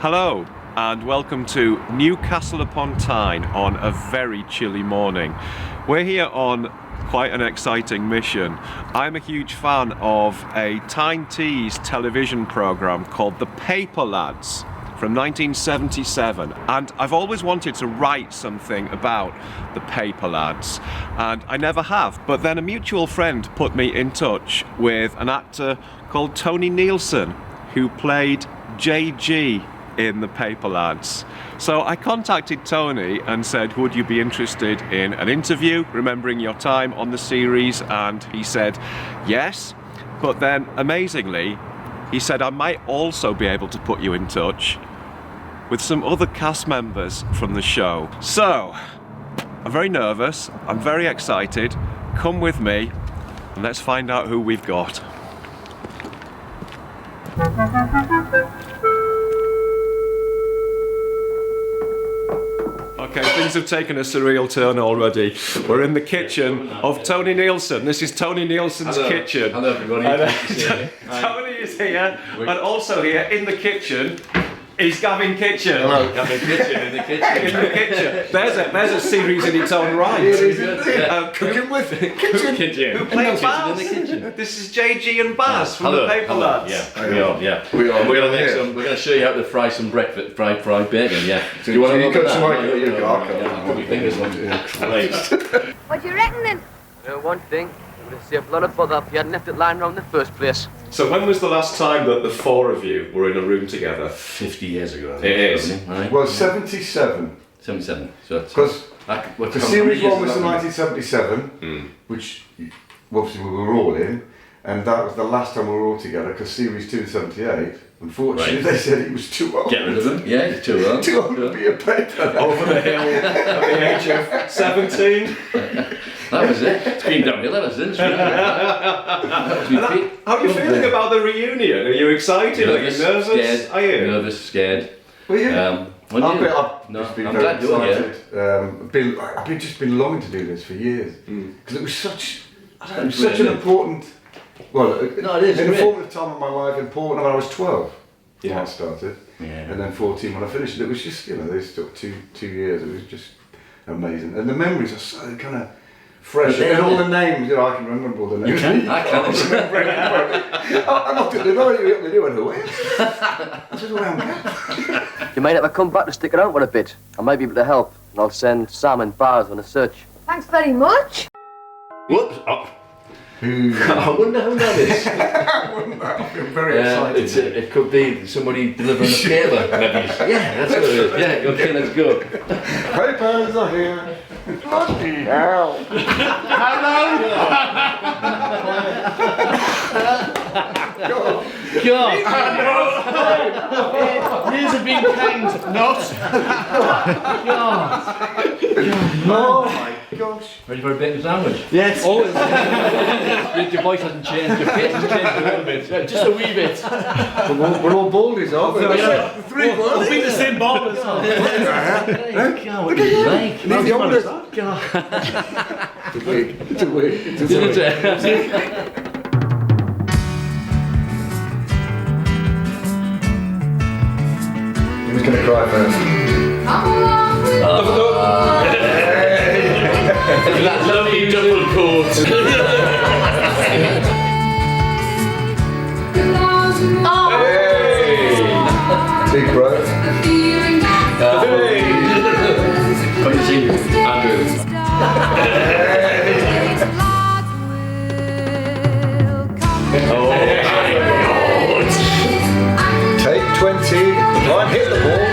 Hello and welcome to Newcastle upon Tyne on a very chilly morning. We're here on quite an exciting mission. I'm a huge fan of a Tyne Tees television programme called The Paper Lads from 1977, and I've always wanted to write something about the Paper Lads, and I never have. But then a mutual friend put me in touch with an actor called Tony Neilson, who played JG in the Paper Lads. So I contacted Tony and said, would you be interested in an interview, remembering your time on the series? And he said yes, but then amazingly he said I might also be able to put you in touch with some other cast members from the show. So I'm very nervous, I'm very excited. Come with me and let's find out who we've got. Okay, things have taken a surreal turn already. We're in the kitchen of Tony Neilson. This is Tony Neilson's kitchen. Hello everybody. Tony is here, and also here in the kitchen is Gavin Kitchen. Hello, Gavin Kitchen in the kitchen. In the kitchen. There's a series in its own right. Cooking with kitchen. Who played Baz? In the kitchen. This is JG and Baz from the Paper Lads. Yeah, we are. Yeah, we are. We're going to show you how to fry some breakfast, fried bacon. Yeah. Do you want to look at that? What do you reckon then? One thing, it would have saved a lot of bother if you hadn't left it lying around in the first place. So when was the last time that the four of you were in a room together? 50 years ago. It is. Right? Well, 77. 77. So Because the series one was in 1977, which obviously we were all in, and that was the last time we were all together. Because series 2 in 78, unfortunately, they said he was too old. Get rid of him. Yeah, he's too old. Too old to be a paper. Over the hill at the age of 17. That was it. It's been downhill ever since. That was my peak. How are you feeling about the reunion? Are you excited? Are you nervous? Scared. Are you? Nervous, scared. Well, yeah. I'm glad you're here. I've been longing to do this for years because it was such an important. Well, it is an informative time of my life. Important when I was 12 when I started, Yeah. and then 14 when I finished. It was just they took two years. It was just amazing, and the memories are so kind of fresh. And all the names, I can remember all the names. You can? I can. I looked at them, what are you doing? Who is? I said, well, You might have to come back to stick around for a bit. I might be able to help, and I'll send Sam and Baz on a search. Thanks very much. Whoops. Oh. I wonder who that is. I'm very excited. It could be somebody delivering a paper. Yeah, that's what it is. Yeah, okay, let's go. Papers are here. Bloody hell. Years have been kind, not. Oh my gosh. Ready for a bacon sandwich? Yes. Always. Your voice hasn't changed, your face has changed a little bit. Just a wee bit. We're all baldies, aren't we? Three baldies. We'll be the same ball as well. God, what do you like? He's the oldest. It's a wig. Who's going to cry first? That lovely double coat. Big bro. Come to see Andrew. Take 20. Line hit the ball.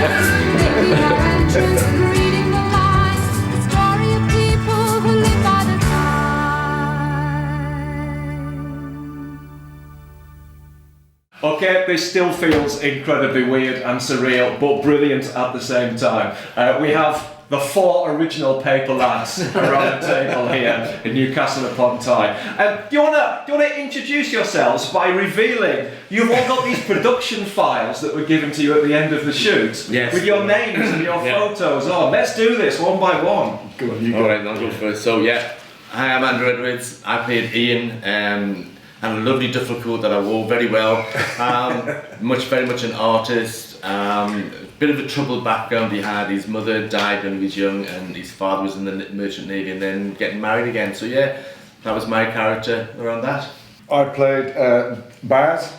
Okay, this still feels incredibly weird and surreal, but brilliant at the same time. We have the four original Paper Lads around the table here in Newcastle upon Tyne. Do you want to introduce yourselves by revealing you've all got these production files that were given to you at the end of the shoot, yes, with your names and your photos on. Let's do this one by one. Go on, you All right, I'll go first. So yeah, hi, I'm Andrew Edwards. I played Ian. And a lovely duffel coat that I wore very well. Very much an artist, Bit of a troubled background he had. His mother died when he was young, and his father was in the merchant navy, and then getting married again. So yeah, that was my character around that. I played Baz.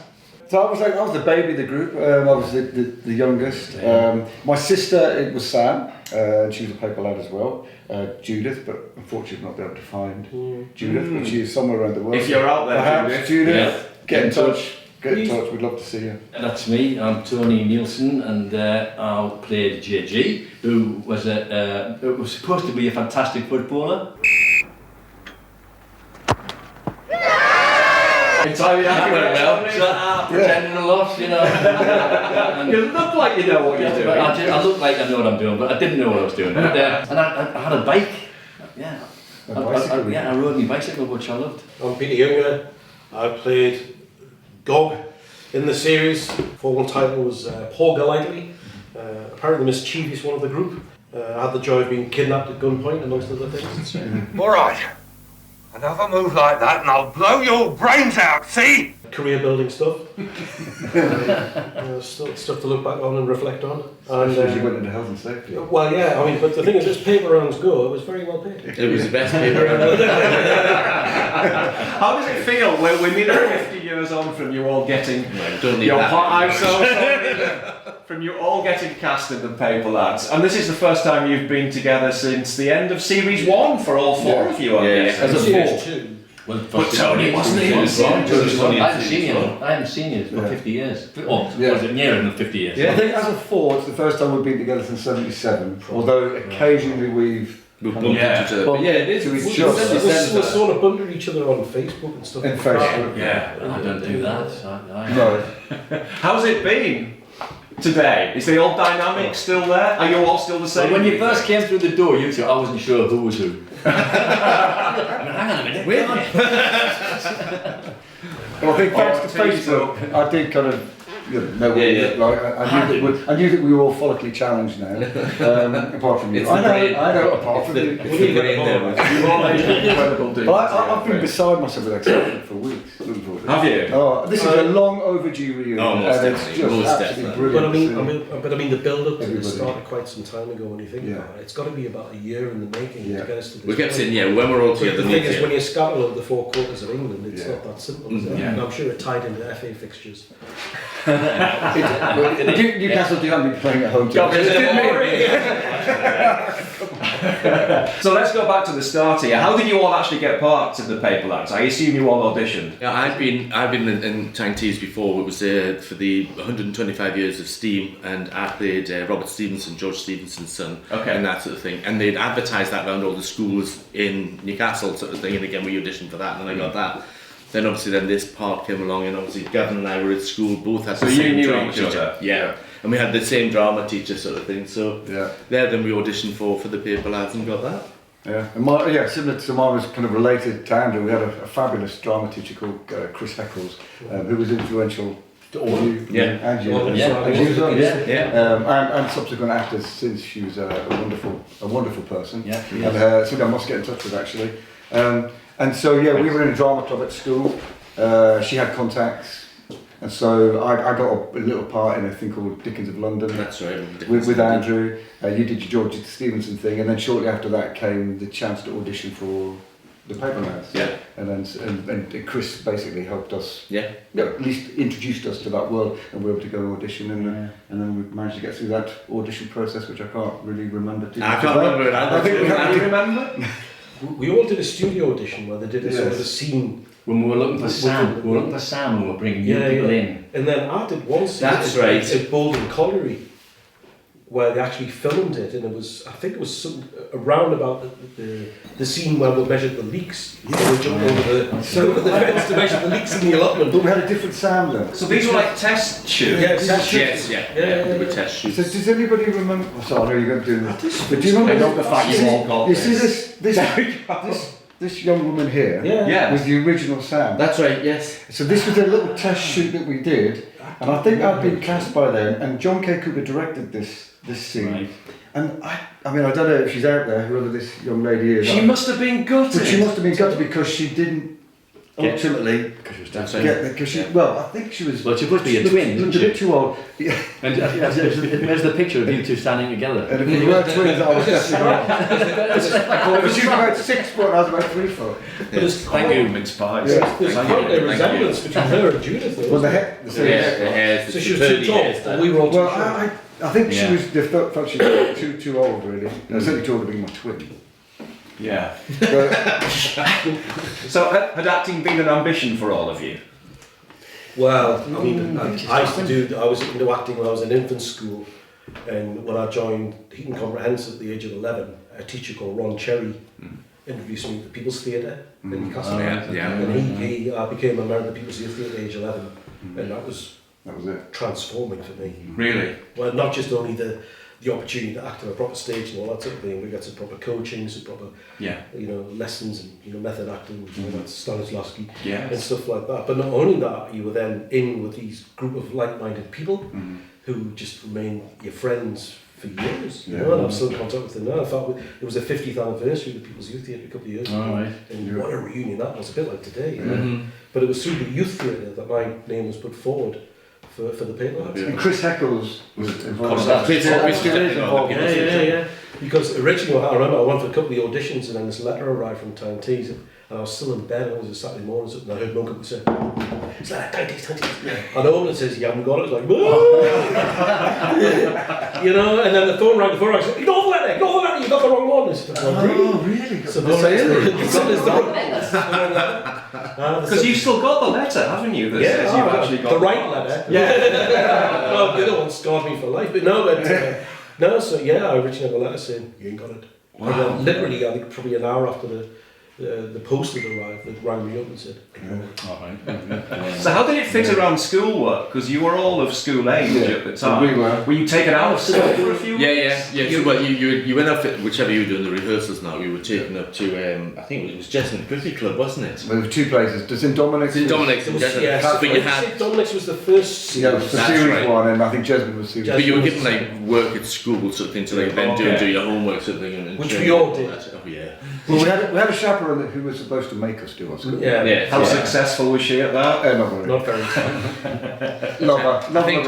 So I was the baby of the group. I was the youngest. My sister, it was Sam, and she was a paper lad as well. Judith, but unfortunately not be able to find Judith, but she is somewhere around the world. If you're out there, perhaps Judith, get in touch. Get in touch. We'd love to see you. That's me. I'm Tony Neilson, and I played JG, who was was supposed to be a fantastic footballer. Entirely accurate. Well, pretending a lot, you know. You look like you know what you're doing. I look like I know what I'm doing, but I didn't know what I was doing. But, and I had a bike. Yeah. I rode my bicycle, which I loved. I'm Peter Younger. I played Gog in the series. Full title was Paul Golightly, apparently the mischievous one of the group. I had the joy of being kidnapped at gunpoint, amongst other things. All right. Another move like that and I'll blow your brains out, see? Career building stuff. Stuff to look back on and reflect on. And Especially you went into health and safety. well, yeah, I mean, but the thing is, this paper rounds go, it was very well paid. It was the best paper ever. How does it feel when we're nearly 50 years on from you all getting Don't need your that. I'm so sorry. From you all getting cast in the paper lads, and this is the first time you've been together since the end of series 1 for all 4 of you. As a Series 2. But Tony wasn't he? I haven't seen you for 50 years. Or was it nearer than 50 years? I think as a 4, it's the first time we've been together since '77. Although occasionally we've bumped into each other. But Yeah, it is. to each We other. sort of bumped each other on Facebook and stuff. In Facebook. Yeah. I don't do that. No. How's it been today? Is the old dynamic still there? Are you all still the same? When you first came through the door, you two, I wasn't sure who was who. Hang on a minute. Wait. Well, I think thanks to Facebook, I did kind of know what we looked like. I knew that we were all follically challenged now. Apart from you, I know. Apart from you, I've been beside myself with excitement for weeks. Looking forward to it. Have you? Oh, this is a long overdue reunion, most and it's definitely, just most absolutely definitely. brilliant. But I mean, the build-up to this Everybody. started quite some time ago. When you think about it, it's got to be about a year in the making to get us to this. We kept point. saying, when we're all But together, the thing is, when you scatterload the 4 quarters of England, it's not that simple, is it? Yeah. And I'm sure it tied into FA fixtures. Newcastle do have been playing at home. So let's go back to the start here. How did you all actually get parts of the paper lads? I assume you all auditioned. Yeah, I've been in Tyne Tees before. It was for the 125 years of Steam, and I played Robert Stevenson, George Stevenson's son, and that sort of thing. And they'd advertised that around all the schools in Newcastle, sort of thing. And again, we auditioned for that, and I got that. Then obviously, this part came along, and obviously Gavin and I were at school, both had the same drama each teacher. other? Yeah, and we had the same drama teacher, sort of thing. So then we auditioned for the paper lads and got that. Yeah, and similar to mine was kind of related to Andrew. We had a fabulous drama teacher called Chris Heckles, who was influential to all of you. And you. And subsequent actors since. She was a wonderful person. Yeah, and somebody I must get in touch with actually. And so we were in a drama club at school. She had contacts. And so I got a little part in a thing called Dickens of London. That's right. With Andrew. You did your George Stevenson thing, and then shortly after that came the chance to audition for the paper lads. Yeah. And Chris basically helped us. Yeah. At least introduced us to that world, and we were able to go and audition, and then we managed to get through that audition process, which I can't really remember. I can't remember it. I think Do you remember? We all did a studio audition where they did a sort of a scene. When we were looking for Sam, we were bringing new people in. And then I did one scene at Bolden Colliery, where they actually filmed it, and I think it was around about the scene where we measured the leaks. We jumped over the fence to measure the leaks in the allotment. But we had a different sound then. So these were like test shoots? They were test shoots. So does anybody remember? Oh, sorry, I know you're going to do this. But do you remember? I love the fact you all got You see this young woman here was the original Sam. That's right, yes. So this was a little test shoot that we did, and I think I'd been cast by then, and John K. Cooper directed this scene. Right. And I mean, I don't know if she's out there, whoever this young lady is. She must have been gutted. But she must have been gutted because she didn't ultimately, because she, well, I think she was. Well, she must be a twin, isn't a bit she? too old. Yeah. And there's the picture of you two standing together. And if we were twins, I was definitely not. She was about 6 foot, and I was about 3 foot. Thank you, mince pies. Yeah. There's quite a resemblance between her and Judith, though. Well, the isn't there? hair. So she was too tall, and we were all too Well, short. I think she was. They felt she was too old, really. Certainly too old to be my twin. Yeah. But, So had acting been an ambition for all of you? Well, I mean, I was into acting when I was in infant school, and when I joined Heaton Comprehensive at the age of 11, a teacher called Ron Cherry introduced me to the People's Theatre in Newcastle. And he became a member of the People's Theatre at age 11, and that was it. transforming for me. Really? Well, not just only the opportunity to act on a proper stage and all that sort of thing. We got some proper coaching, some proper, lessons and method acting, that's Stanislavski and stuff like that. But not only that, you were then in with these group of like-minded people who just remain your friends for years. And I'm still in contact with them now. In fact, it was the 50th anniversary of the People's Youth Theatre a couple of years ago. And what a reunion that was, a bit like today. But it was through the Youth Theatre that my name was put forward for the paper. And Chris Heckles was involved. Yeah. Because originally, I remember I went for a couple of auditions, and then this letter arrived from Tyne Tees, and I was still in bed, and it was a Saturday morning, and I heard Mum come and say, "It's like Tyne Tees." And the woman says, "You haven't got it." It's like, and then the phone rang. I said, "Ignore the letter, you got the wrong one." I said, "Oh, really?" So Because you've still got the letter, haven't you? That says you've actually got the right letter. Yeah. Well, the other one scarred me for life, but no. I originally had a letter saying you ain't got it. Wow. And then literally, I think probably an hour after the post had arrived, they rang me up and said, So how did it fit around schoolwork? Because you were all of school age at the time. We were. Were you taken out of school for a few weeks? Yeah. So, well, you went up, whichever you were doing the rehearsals now, you were taken up to, I think it was Jesmond Cricket Club, wasn't it? There were 2 places. St Dominic's. St Dominic's and Jesmond. But you had... St Dominic's was the first series. Yeah, it was the series one, and I think Jesmond was series. But you were given like work at school sort of thing to like then do your homework sort of thing. And which we all did. Oh yeah. Well, we had a chaperone who was supposed to make us do our school. Yeah. How successful was she at that? Not very. I think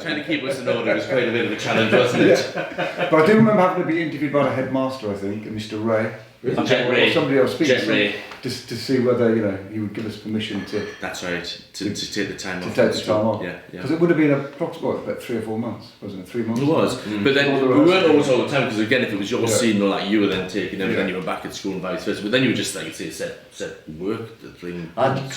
trying to keep us in order was quite a bit of a challenge, wasn't it? But I do remember having to be interviewed by the headmaster, I think, Mr. Ray. Jet Ray. Or somebody else speaking. Jet Ray. Just to see whether he would give us permission to. That's right. To take the time off. To take the time off. Yeah. Because it would have been approximately about 3 or 4 months, wasn't it? 3 months. It was. But then we weren't always all the time, because again, if it was your scene or like you were then taking them, then you were back at school and vice versa. But then you were just like set work the thing. I've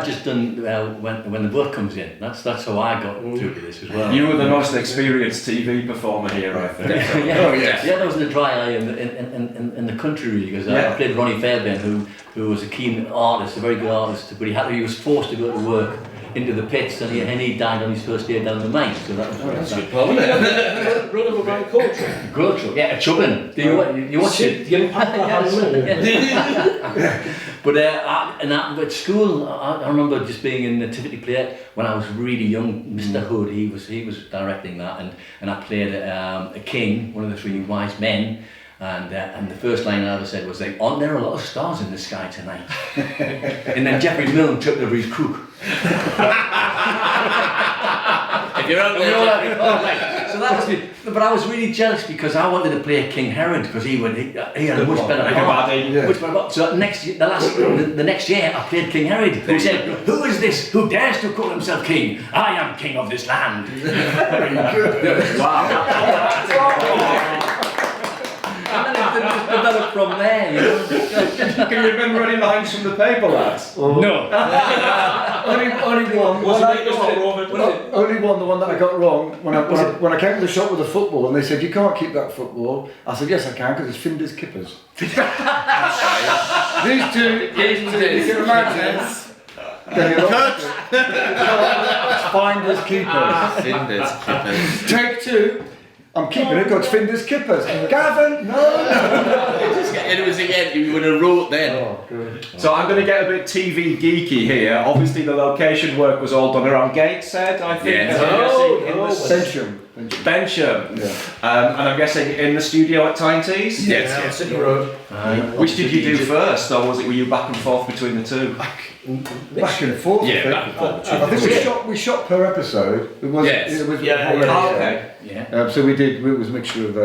just done when the work comes in. That's how I got through to this as well. You were the most experienced TV performer here, I think. Yeah, that was the dry eye in the country really, because I played Ronnie Fairbairn, who was a keen artist, a very good artist, but he was forced to go to work into the pits, and he died on his first day down the mine. So that was good part, wasn't it? Run of a Brian Coach. Yeah, a chubbin. You watch it? The impact that had. But at school, I remember just being in the Nativity play when I was really young. Mr. Hood, he was directing that, and I played a king, one of the 3 wise men. And the first line I ever said was like, "Aren't there a lot of stars in the sky tonight?" And then Jeffrey Milne took over his crook. If you're out there, So that was me. But I was really jealous because I wanted to play King Herod because he had a much better part. So the next year I played King Herod. Who said, "Who is this who dares to call himself king? I am king of this land." Wow. And then it just developed from there, Can you remember any lines from the paper, lads? No. Only one. Only one, the one that I got wrong. When I came to the shop with a football and they said, "You can't keep that football." I said, "Yes, I can, because it's Findus Kippers." These two, you can imagine. Findus Kippers. Findus Kippers. Take 2. I'm keeping it, got Findus Kippers. Gavin, no. And it was again, you would have wrote then. Oh, good. So I'm going to get a bit TV geeky here. Obviously the location work was all done around Gateshead, I think. Yeah. Centrum. Bencham. Yeah. And I'm guessing in the studio at Tyne Tees? Yeah, City Road. Which did you do first, or were you back and forth between the two? Back and forth. Yeah, back and forth. I think we shot per episode. It was Yes. Okay. Yeah. So it was a mixture of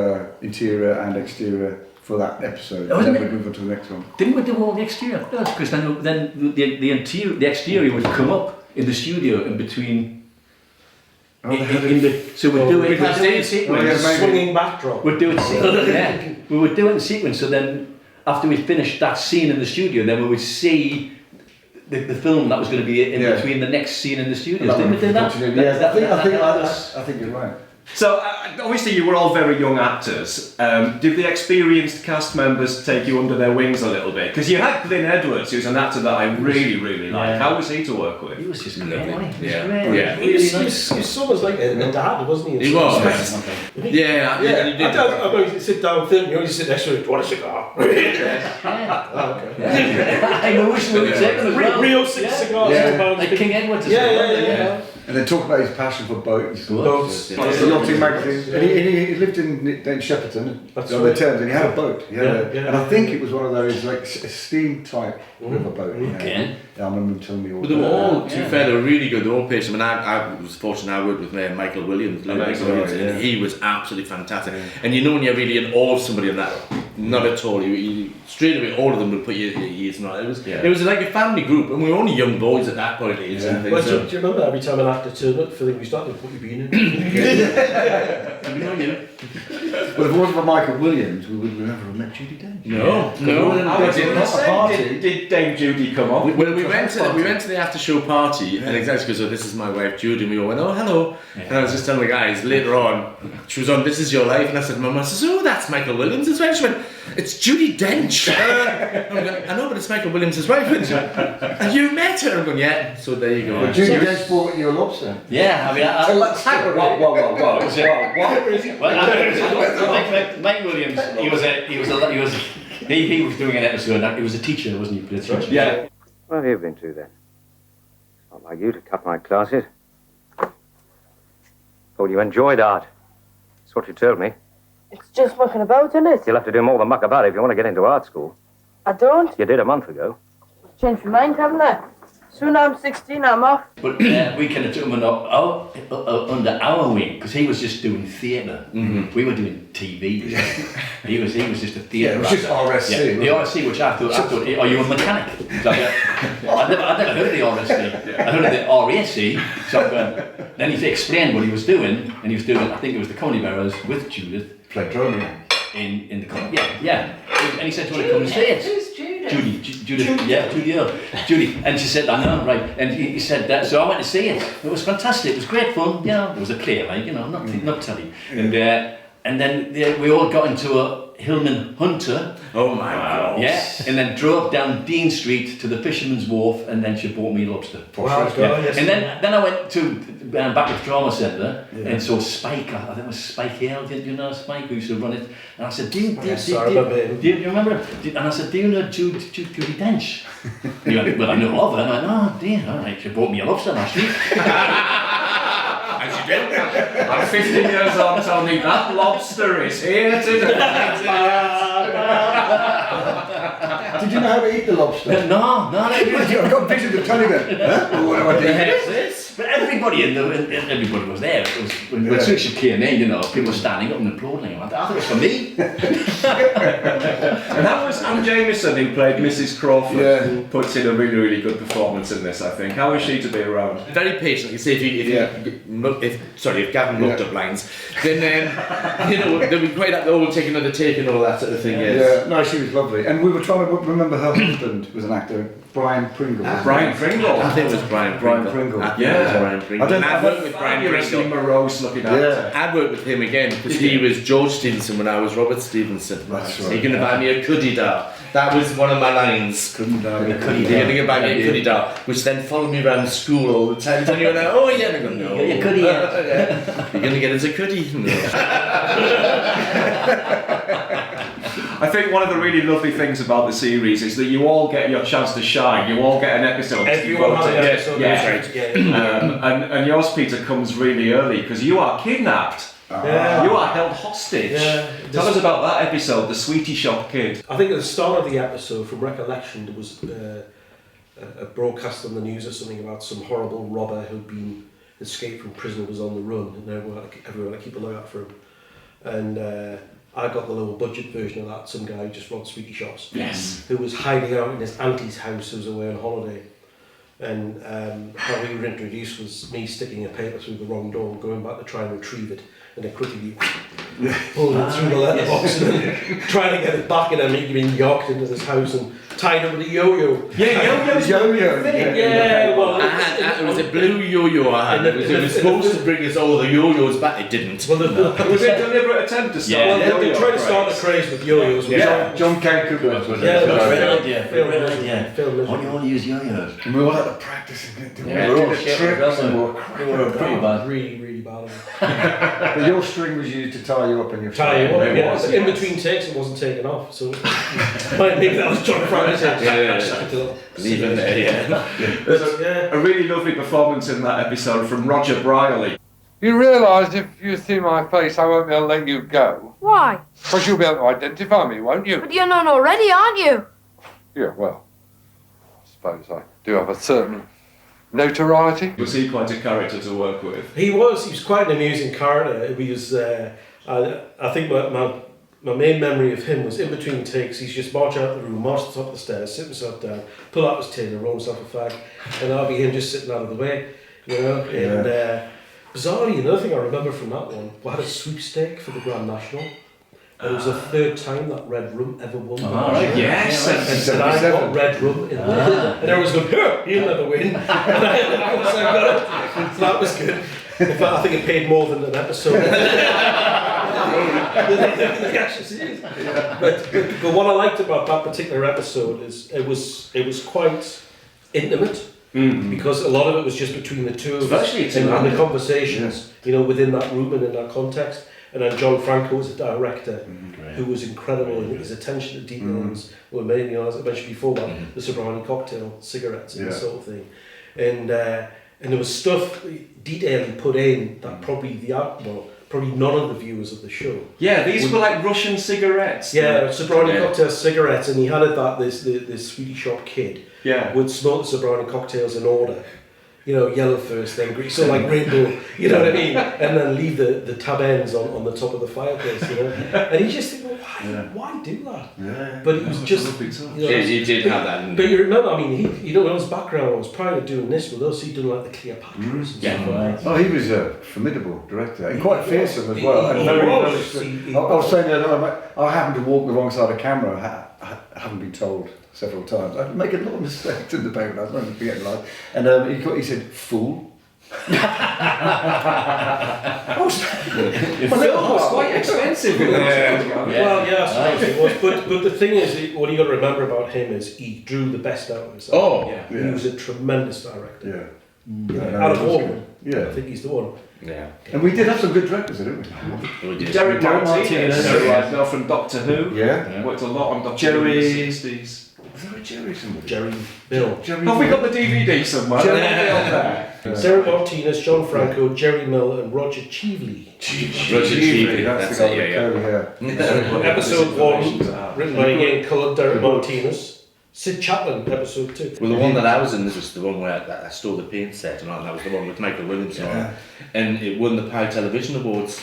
interior and exterior for that episode. Oh, And then isn't we'd move on to the next one. Didn't we do all the exterior? No, because then the exterior would come up in the studio in between. So we'd do it in sequence. Swinging backdrop. We'd do it. Yeah, we would do it in sequence. So then, after we finished that scene in the studio, then we would see the film that was going to be in between the next scene in the studio. Didn't we do that? Yeah, I think you're right. So, obviously you were all very young actors. Did the experienced cast members take you under their wings a little bit? Because you had Glyn Edwards, who's an actor that I really, really like. How was he to work with? He was just great, wasn't he? Yeah. Great. Yeah. He was almost like a dad, wasn't he? He was. Yeah. And he did. I know you sit down film, you sit next to him, do you want a cigar? I know which one we take them as well. Real six cigars. Yeah. Like King Edward. Yeah. And then talk about his passion for boats. Boats. The yachting magazine. And he lived in Shepperton on the Thames, and he had a boat. He had and I think it was one of those like steam type river boat. Okay. Yeah, I remember him telling me all. But they were all, to be fair, they were really good. They were all patient. I was fortunate. I worked with Michael Williams, and he was absolutely fantastic. And you know when you're really in awe of somebody on that, not at all. You straight away, all of them would put you at ease. It was like a family group, and we were only young boys at that point. Well, do you remember every time an actor turned up, feeling we started, what you been in? Well, if it wasn't for Michael Williams, we would never have met Judi Dench. No. Did Dame Judi come on? Well, we went to the after show party, and exactly because this is my wife Judy, and we all went, oh hello, and I was just telling the guys later on, she was on This Is Your Life, and I said, Mum, I said, oh that's Michael Williams' wife. She went, it's Judi Dench. I'm going, I know, but it's Michael Williams' wife. And you met her? I'm going, yeah. So there you go. Well, Judi Dench bought you a lobster. Yeah, I mean, Mike Williams, he was doing an episode. He was a teacher, wasn't he? Yeah. What have you been to then? Not like you to cut my classes. Thought you enjoyed art. That's what you told me. It's just mucking about, isn't it? You'll have to do more than muck about if you want to get into art school. I don't. You did a month ago. Changed my mind, haven't I? Soon I'm 16, I'm off. But we kind of took him under our wing because he was just doing theatre. Mm-hmm. We were doing TV. he was just a theatre. Yeah, it was just RSC. Yeah, the RSC, which I thought, are you a mechanic? So I'd never heard of the RSC. I heard of the RAC. So then he explained what he was doing, and he was doing, I think it was the Comedy Barrows with Judith. Played drum. In the comedy. Yeah. And he said, do you want to come and say it? Judy, and she said, I know, right, and he said that, so I went to see it. It was fantastic, it was great fun, it was a play, like, not telly, and then we all got into a Hillman Hunter. Oh my God. Yeah, and then drove down Dean Street to the Fisherman's Wharf, and then she bought me lobster. Yes. And then I went to Backcliff Drama Centre and saw Spike. I think it was Spike Hale. Did you know Spike who used to run it? And I said, do you remember? And I said, do you know Judi Dench? He went, well, I know of her. And I went, oh dear, all right. She bought me a lobster last week. As you did. I'm 15 years on, telling me that lobster is here today. Did you know how to eat the lobster? No. I've got visions of telling them. Huh? What do I do? But everybody everybody was there. It was, when soon as she came in, people were standing up and applauding. I thought it was for me. And that was Anne Jameson who played Mrs. Crawford. Who puts in a really, really good performance in this, I think. How is she to be around? Very patient. You see, if Gavin looked up lines, then they'll be quite at the old take another take and all that sort of thing. Yeah, no, she was lovely. And we were trying to remember her husband was an actor, Brian Pringle. Brian Pringle. I think it was Brian Pringle. Brian Pringle. I've worked with Brian Pringle. morose looking actor. I'd worked with him again because he was George Stevenson when I was Robert Stevenson. That's right. So you're going to buy me a cuddy dar. That was one of my lines. Couldn't buy me a You're going to buy me a cuddy dar, which then followed me around school all the time. And you're like, oh yeah, and I go, no. Your cuddy, You're going to get us a cuddy. I think one of the really lovely things about the series is that you all get your chance to shine. You all get an episode. Everyone has an episode. And yours, Peter, comes really early because you are kidnapped Yeah. You are held hostage. Yeah. Tell us about that episode, the Sweetie Shop Kid. I think at the start of the episode, from recollection, there was a broadcast on the news or something about some horrible robber who'd been escaped from prison, was on the run, and everyone keep a lookout for him. And I got the lower budget version of that. Some guy who just robbed sweetie shops. Yes. Who was hiding out in his auntie's house who was away on holiday. And how we were introduced was me sticking a paper through the wrong door, going back to try and retrieve it, and then quickly pulled it through the letterbox and then trying to get it back, and then me being yanked into this house and tied up with a yo-yo. Yeah, yo-yo. Yeah, well, it was a blue yo-yo I had. It was supposed to bring us all the yo-yos back. It didn't. Was it a deliberate attempt to start? Yeah, they tried to start a craze with yo-yos. Yeah, John Cancook was it? Yeah, Great idea. Great idea. Film. Why do you want to use yo-yos? And we all had to practice and get Yeah, we we did were the shit, tricks and we were we were pretty bad. Really bad. But your string was used to tie you up in your Tie you up, phone. yeah. So in between takes, it wasn't taken off. So maybe that was John Francis. Leave it there, yeah. There's a really lovely performance in that episode from Roger Brierley. You realise if you see my face, I won't be able to let you go. Why? Because you'll be able to identify me, won't you? But you're not already, aren't you? Yeah, well, I suppose I do have a certain notoriety. Was he quite a character to work with? He was quite an amusing character. He was, I think my main memory of him was in between takes, he's just march out of the room, march to the top of the stairs, sit himself down, pull out his tin and roll himself a fag, and that'll be him just sitting out of the way, you know. And bizarrely, another thing I remember from that one, we had a sweepstake for the Grand National. And it was the third time that Red Rum ever won. Right. Yes, and I got Red Rum in there. And everyone's going, he'll never win. And I got it. So that was good. In fact, I think it paid more than an episode. But what I liked about that particular episode is it was quite intimate. Because a lot of it was just between the two of us and the conversations, you know, within that room and in that context. And then John Franco was a director who was incredible in his attention to details. Well, maybe, you know, as I mentioned before about the sobriety cocktail, cigarettes, and this sort of thing. And there was stuff, detail he put in that probably none of the viewers of the show. Yeah, these were like Russian cigarettes. Yeah, sobriety cocktail cigarettes, and he had it that this Swedish shop kid would smoke the sobriety cocktails in order. You know, yellow first, then green, so like rainbow, you know what I mean? And then leave the tab ends on the top of the fireplace, you know? And you just think, well, why do that? Yeah. But it was just, you know, He did have that. but you remember, I mean, he, you know, in his background was prior to doing this with us, he'd done like the Cleopatras and stuff like that. Oh, he was a formidable director and quite fearsome as well. And He very, was. very I was saying the other night, I happened to walk the wrong side of camera. I haven't been told several times. I make a lot of mistakes in the paper. I was going to forget life. And he said, "Fool." The film was quite expensive. Well, yeah, I suppose it was. But the thing is, what you got to remember about him is he drew the best out of himself. Oh, He was a tremendous director. Yeah. Out of all of them, I Yeah. think he's the one. yeah. And we did have some good directors, didn't we? Derek Martinez, Derek who I know from Doctor Who. Yeah. Worked a lot on Doctor Who in the 60s. Was there a Jerry somewhere? Jerry Mill. Have we got the DVD somewhere? Derek Martinez, John Franco, Jerry Mill, and Roger Cheveley. Roger Cheveley, That's that's the guy it, with yeah. curly hair. Episode 1, written by Ian Coloured, Derek Martinez. Sid Chaplin, episode 2. Well, the one that I was in, this was the one where I stole the paint set, and that was the one with Michael Williams on it. And it won the Pyle Television Awards.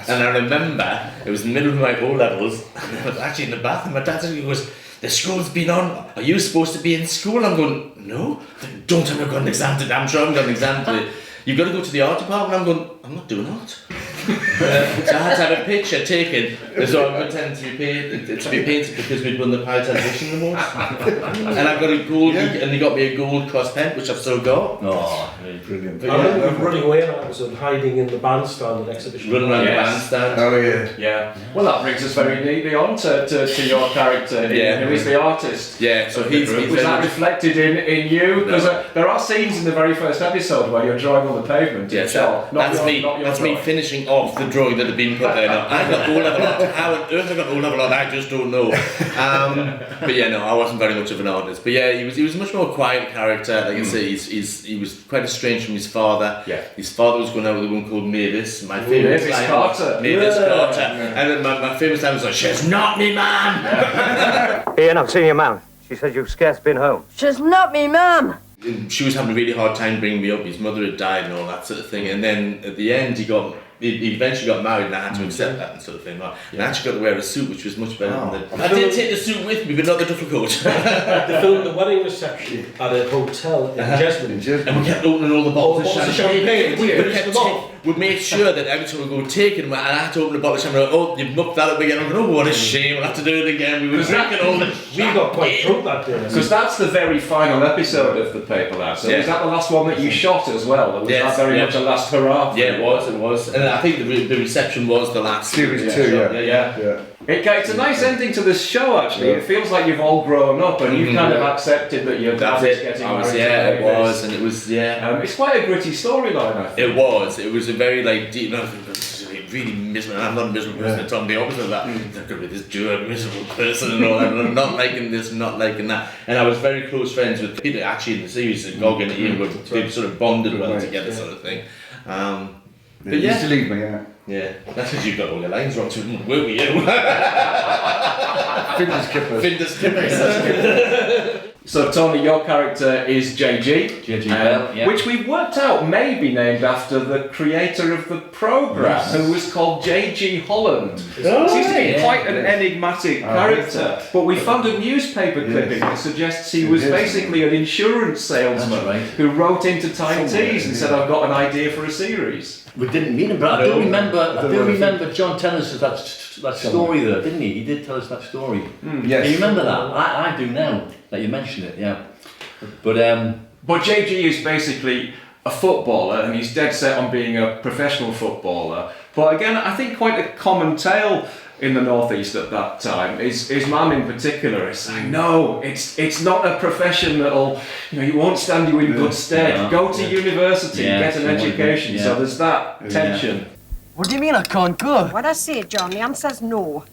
And I remember, it was in the middle of my O-levels, and I was actually in the bathroom, my dad said, he goes, "The school's been on, are you supposed to be in school?" I'm going, "No, don't tell me I've got an exam today, I'm sure I've got an exam today. You've got to go to the art department." I'm going, "I'm not doing art." So I had to have a picture taken as though I'm pretending to be painted because we'd won the Pyle Television Awards. And I got a gold, and they got me a gold cross pen, which I've still got. Oh, Brilliant. I remember running away in that episode, hiding in the bandstand at exhibition. Running around the bandstand. Oh, yeah. Yeah. Well, that brings us very neatly on to your character, who is the artist. Yeah, so he's Was that reflected in you? Because there are scenes in the very first episode where you're drawing on the pavement. Yeah, so that's me finishing off the drawing that had been put there. Now, I got O-level art. How on earth I got O-level art, I just don't know. But yeah, no, I wasn't very much of an artist. But yeah, he was a much more quiet character. Like I say, he was quite a estranged from his father. Yeah. His father was going out with a woman called Mavis. My favourite Mavis line Carter. was Mavis Carter. And then my famous line was like, she's not me, man! Ian, I've seen your mum. She said you've scarce been home. She's not me mum. And she was having a really hard time bringing me up. His mother had died and all that sort of thing. And then at the end, he eventually got married, and I had to accept that and sort of thing. Right? And I actually got to wear a suit, which was much better than the... I did take the suit with me, but not the duffel coat. They filmed the wedding reception at a hotel in Jesmond. And we kept opening all the bottles of champagne. We We made sure that every time we go take it, and I had to open the bottle of champagne. Oh, you've mucked that up again. I'm going, oh, what a shame. We'll have to do it again. We were drinking all the... We got quite drunk that day. Because that's the very final episode of the Paper Lad. So was that the last one that you shot as well? Was that very much a last hurrah? Yeah, it was. And I think the reception was the last. Series 2, yeah. It's a nice ending to this show, actually. It feels like you've all grown up and you've kind of accepted that your dad is getting married. It was, and it was, it's quite a gritty storyline, I think. It was a very, like, deep, really miserable. I'm not a miserable person at all. I'm the opposite of that. I'm going to be this dour, miserable person and all that. And I'm not liking this, not liking that. And I was very close friends with Peter, actually, in the series. Gog and Ian were sort of bonded well together, sort of thing. But you used to leave me, Yeah, that's because you've got all your lines wrong, so it wouldn't work with you. Findus Kippers. Findus Kippers. So Tony, your character is JG, Judi Pyle, which we've worked out may be named after the creator of the programme, who was called J.G. Holland. Seems to be quite an enigmatic character, but we found a newspaper clipping that suggests he was basically an insurance salesman who wrote into Tyne Tees and said, I've got an idea for a series. We didn't meet him, but I do remember John telling us that story there, didn't he? He did tell us that story. Yes. Do you remember that? I do now that you mention it, yeah. But JG is basically a footballer and he's dead set on being a professional footballer. But again, I think quite a common tale in the northeast at that time is mum in particular is saying, no, it's not a profession that'll, you won't stand you in good stead. Go to university, get an education. So there's that tension. What do you mean I can't go? What I say, John, the answer's no.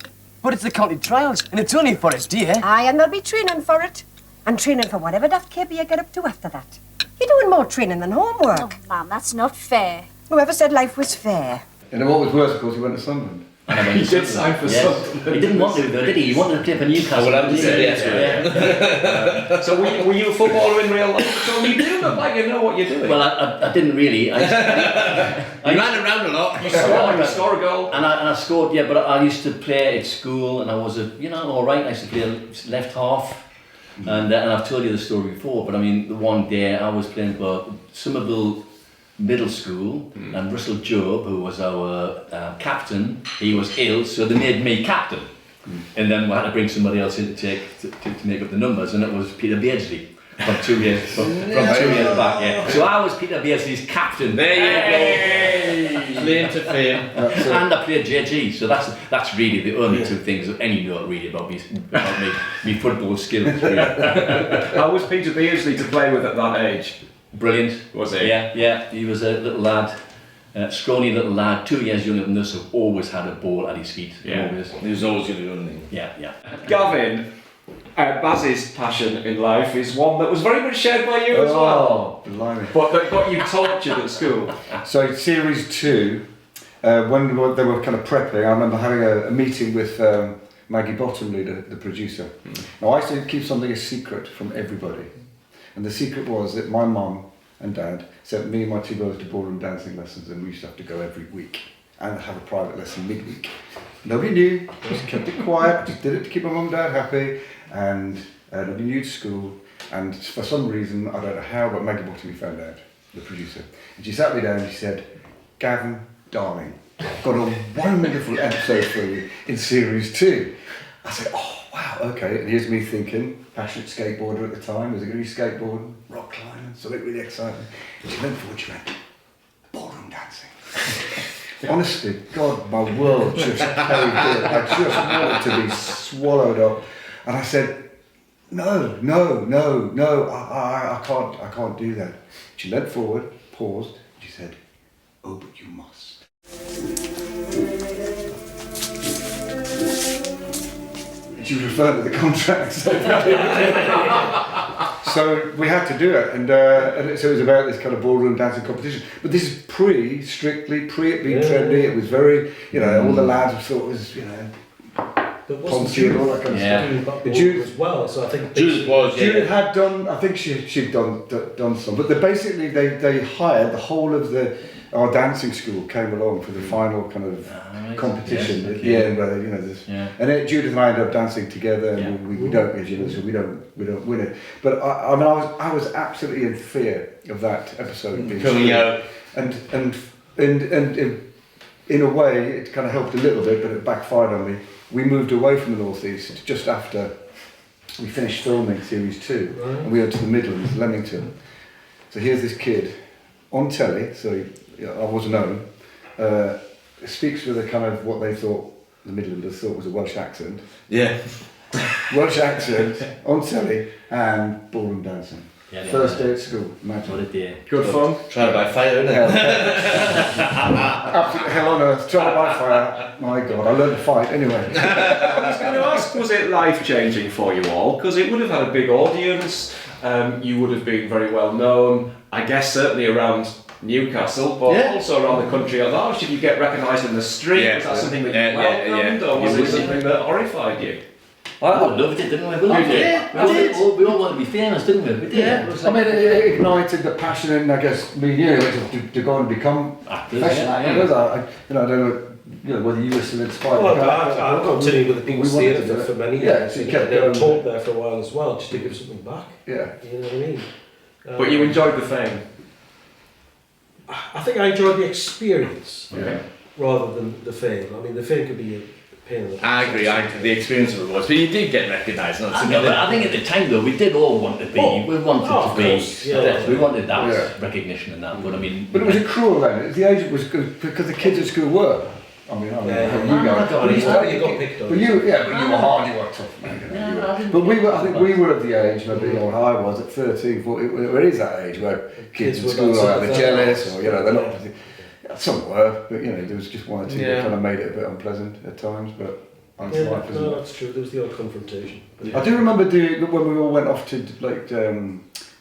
But it's the county trials, and it's only for us, dear. Aye, and they'll be training for it. And training for whatever daft KB you get up to after that. You're doing more training than homework. Oh, Mum, that's not fair. Whoever said life was fair? And what was worse, of course, he went to Sunderland. He did sign for Sunderland. He didn't want to, though, did he? He wanted to play for Newcastle. So were you a footballer in real life? So you do look like you know what you're doing. Well, I didn't really. I ran around a lot. You score a goal. And I scored, but I used to play at school and I was all right. I used to play left half. And I've told you the story before, but I mean, the one day I was playing for Somerville Middle School, and Russell Job, who was our captain, he was ill, so they made me captain. And then we had to bring somebody else in to make up the numbers, and it was Peter Beardsley from 2 years from 2 years back. Yeah. So I was Peter Beardsley's captain. There you go. Claim to fame. And I played JG, so that's really the only two things that any know really about me football skills. Really. How was Peter Beardsley to play with at that age? Brilliant. Was he? Yeah. He was a little lad, scrawny little lad, 2 years younger than us, who always had a ball at his feet. Yeah. Always. He was always going to do anything. Yeah. Gavin, Baz's passion in life is one that was very much shared by you as well. Blimey. But that got you tortured at school. So series 2, when they were kind of prepping, I remember having a meeting with Maggie Bottomley, the producer. Now I used to keep something a secret from everybody. And the secret was that my mum and dad sent me and my 2 brothers to ballroom dancing lessons, and we used to have to go every week and have a private lesson midweek. Nobody knew, just kept it quiet, just did it to keep my mum and dad happy, and nobody knew to school. And for some reason, I don't know how, but Maggie Bottomley found out, the producer. And she sat me down and she said, Gavin, darling, I've got a wonderful episode for you in series 2. I said, oh, wow, okay. And here's me thinking, passionate skateboarder at the time, was it going to be skateboarding, rock climbing, something really exciting. And she went forward, she went, ballroom dancing. Honestly, God, my world just carried in. I just wanted to be swallowed up. And I said, no, I can't do that. She leant forward, paused, and she said, oh, but you must. She was referring to the contract. so we had to do it, and so it was about this kind of ballroom dancing competition. But this is strictly pre it being trendy. It was very, all the lads thought it was, There wasn't Judith all that kind of stuff. But Judith as well, so I think Judith had done. I think she'd done some, but basically they hired the whole of our dancing school came along for the final kind of competition at the end, where and then Judith and I ended up dancing together, and we don't, so we don't win it. But I was absolutely in fear of that episode being coming out, and in a way it kind of helped a little bit, but it backfired on me. We moved away from the northeast just after we finished filming series 2, and we went to the Midlands, Leamington. So here's this kid on telly, so I was known, speaks with a kind of what they thought, the Midlanders thought was a Welsh accent. Yeah. Welsh accent, on telly, and ballroom dancing. First day at school, imagine. What a day. Good fun. Trial by fire, isn't it? Absolutely hell on earth, trial by fire. My God, I learned to fight anyway. I was going to ask, was it life-changing for you all? Because it would have had a big audience, you would have been very well known, I guess certainly around Newcastle, but also around the country at large. Did you get recognised in the street? Was that something that you welcomed, or was it something that horrified you? I loved it, didn't we? We loved it. We all wanted to be famous, didn't we? We did. Yeah. I mean, it ignited the passion in, I guess, me and you to go and become professional actors. I don't know, whether you were still inspired. Well, I continued with the People's Theatre for many years. So you kept taught there for a while as well, just to give something back. Yeah. You know what I mean? But you enjoyed the fame? I think I enjoyed the experience rather than the fame. I mean, the fame could be a pain in the I agree, the experience of it was, but you did get recognised. I think at the time though, we did all want to be, we wanted to be, we wanted that recognition and that, but I mean... But it was a cruel then, the age was good, because the kids at school were. I mean, I don't know how you guys... You got picked on. But you were hard, you were tough, man. But I think we were of the age, maybe, or I was at 13, 14, it is that age where kids at school are either jealous, or, they're not... Some were, but there was just one or two that kind of made it a bit unpleasant at times, but that's life, isn't it? That's true, there was the odd confrontation. I do remember when we all went off to,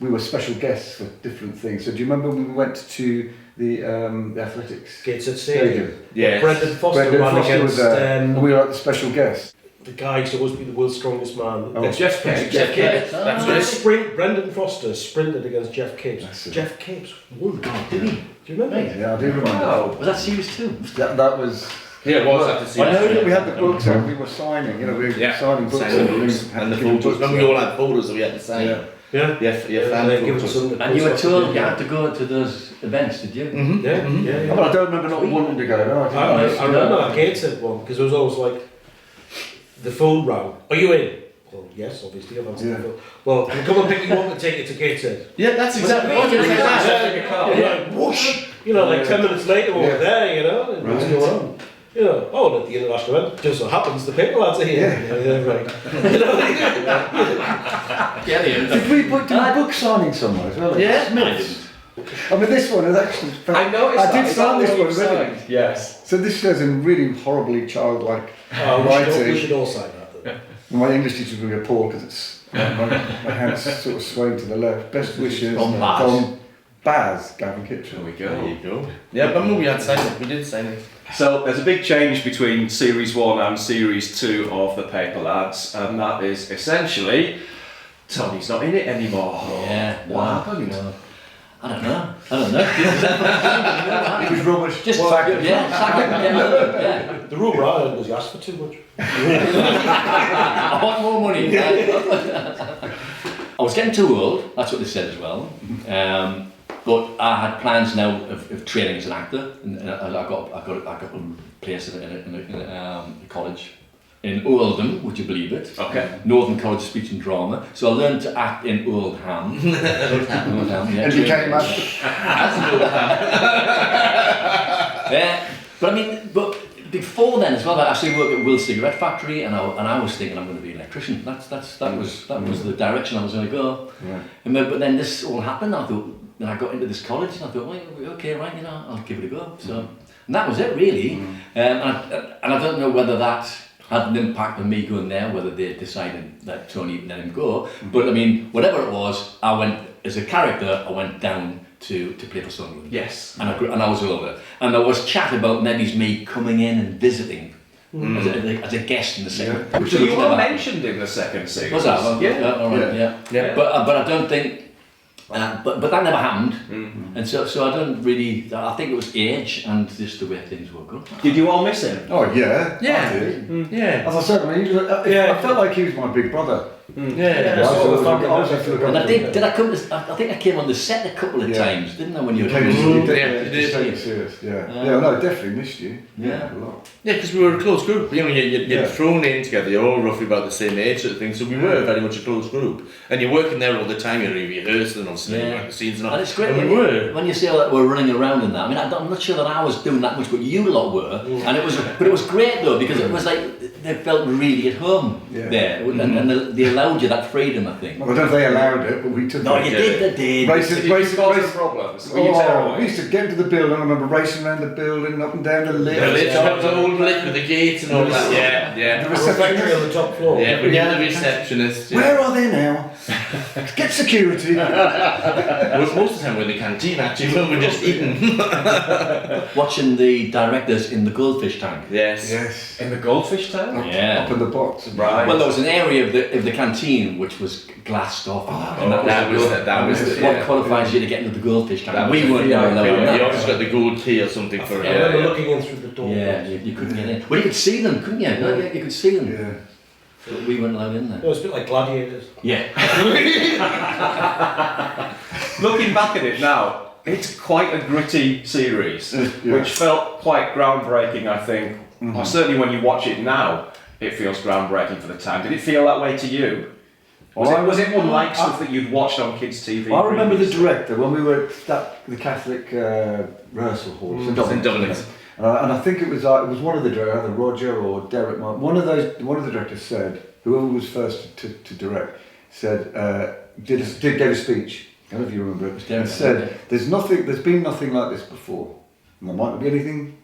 we were special guests for different things. So do you remember when we went to the athletics? Gateshead Stadium. Yeah. Brendan Foster ran against... was there, and we were the special guests. The guy used to always be the world's strongest man. Jeff Capes. Brendan Foster sprinted against Jeff Capes. Jeff Capes won. Did he? Do you remember? Yeah, I do remember. Wow. Was that series 2? That was... Yeah, it was after series 2. We had the books out, we were signing, we were signing books. And the photos. Remember we all had photos that we had to sign. Yeah. And you were told you had to go to those events, did you? Mm-hmm. Yeah. But I don't remember not wanting to go. I remember that Gateshead one, because it was always like, the phone rang. Are you in? Well, yes, obviously. I've answered the phone. Well, can come and pick you up and take you to Gateshead. Yeah, that's exactly what it was. Like, whoosh! Like 10 minutes later, we're there, what's going on? At the international event, just so happens the paper lads are here. Right. Did we book signing somewhere as well? Yeah, I mean, this one is actually... I noticed I did sign this one already. Yes. So this shows in really horribly childlike writing. We should all sign that, though. My English teacher was going to be appalled because it's my hands sort of swaying to the left. Best wishes from Baz, Gavin Kitchen. There you go. Yeah, but we had signed it. We did sign it. So there's a big change between Series 1 and Series 2 of the Paper Lads, and that is essentially Tony's not in it anymore. Yeah. What happened? I don't know. It was rubbish. Just sack him. Yeah. The rumor I heard was you asked for too much. I want more money. I was getting too old. That's what they said as well. But I had plans now of training as an actor, and I got a place in a college in Oldham, would you believe it? Okay. Northern College of Speech and Drama. So I learned to act in Oldham. And you came out. Yeah. But before then as well, I actually worked at Will's Cigarette Factory, and I was thinking I'm going to be an electrician. That was the direction I was going to go. Yeah. But then this all happened. I thought. Then I got into this college and I thought, well, okay, right, I'll give it a go. So, and that was it really. And I don't know whether that had an impact on me going there, whether they decided that Tony let him go. But I mean, whatever it was, I went, as a character, I went down to play for Sunderland. Yes. And I was over. And there was chat about maybe me coming in and visiting as a guest in the second. Yeah. So you were mentioned in the second season. Was that? Well, Yeah. All right, yeah. But I don't think. But that never happened, and so I don't really. I think it was age and just the way things were going. Did you all miss him? Oh yeah, Yeah. I did. Yeah. As I said, I mean, I felt like he was my big brother. Yeah. And I did. Did I come? I think I came on the set a couple of times, didn't I? When you were You did. Yeah. Serious. Yeah, no, definitely missed you. Yeah. A lot. Yeah, because we were a close group. You know, you're thrown in together. You're all roughly about the same age, sort of thing. So we were very much a close group. And you're working there all the time. You're rehearsing, obviously, behind the scenes and all. And it's great And when you say that we're running around in that. I mean, I'm not sure that I was doing that much, but you lot were. And it was great though, because it was like they felt really at home there, and they allowed you that freedom. I think. Well, I don't know if they allowed it, but we took No, it. you did. They did. Racing problems. Were you terrible? we used to get to the building. I remember racing around the building, up and down the lift. The lift, the old lift with the gates and all that. Yeah. The receptionist on the top floor. Yeah, we get the receptionist. Where are they now? Get security. Most of the time we're in the canteen actually, when we're just eating. Watching the directors in the goldfish tank. Yes. In the goldfish tank? Yeah. Up in the box. Right. Well, there was an area of the canteen which was glassed off. And that was what qualifies you to get into the goldfish tank. We weren't allowed that. You always got the gold key or something for it. I remember looking in through the door. Yeah, you couldn't get in. Well, you could see them, couldn't you? Yeah. You could see them. Yeah. But we weren't allowed in there. It was a bit like gladiators. Yeah. Looking back at it now, it's quite a gritty series, which felt quite groundbreaking, I think. Or certainly when you watch it now, it feels groundbreaking for the time. Did it feel that way to you? Was it unlike stuff that you'd watched on kids' TV? I remember the director when we were at the Catholic rehearsal hall, St Dominic's. And I think it was one of the directors, either Roger or Derek Martin. One of the directors said, whoever was first to direct, said gave a speech. I don't know if you remember it. And said, "There's been nothing like this before. And there might not be anything,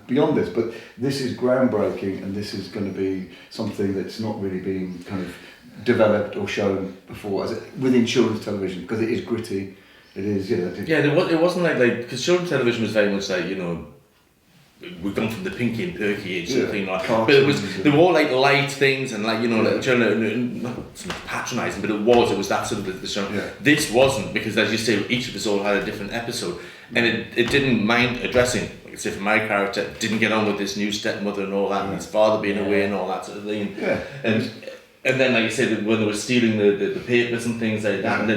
beyond this, but this is groundbreaking, and this is going to be something that's not really been kind of developed or shown before within children's television, because it is gritty. It is, it wasn't like because children's television was very much like, we've gone from the Pinky and Perky age sort of thing, like, but they were all like light things and like not so much patronising, but it was that sort of the show. Yeah. This wasn't, because as you say, each of us all had a different episode, and it didn't mind addressing. Like I say, for my character, didn't get on with this new stepmother and all that, and his father being away and all that sort of thing. Yeah. And then, like you said, when they were stealing the papers and things like that,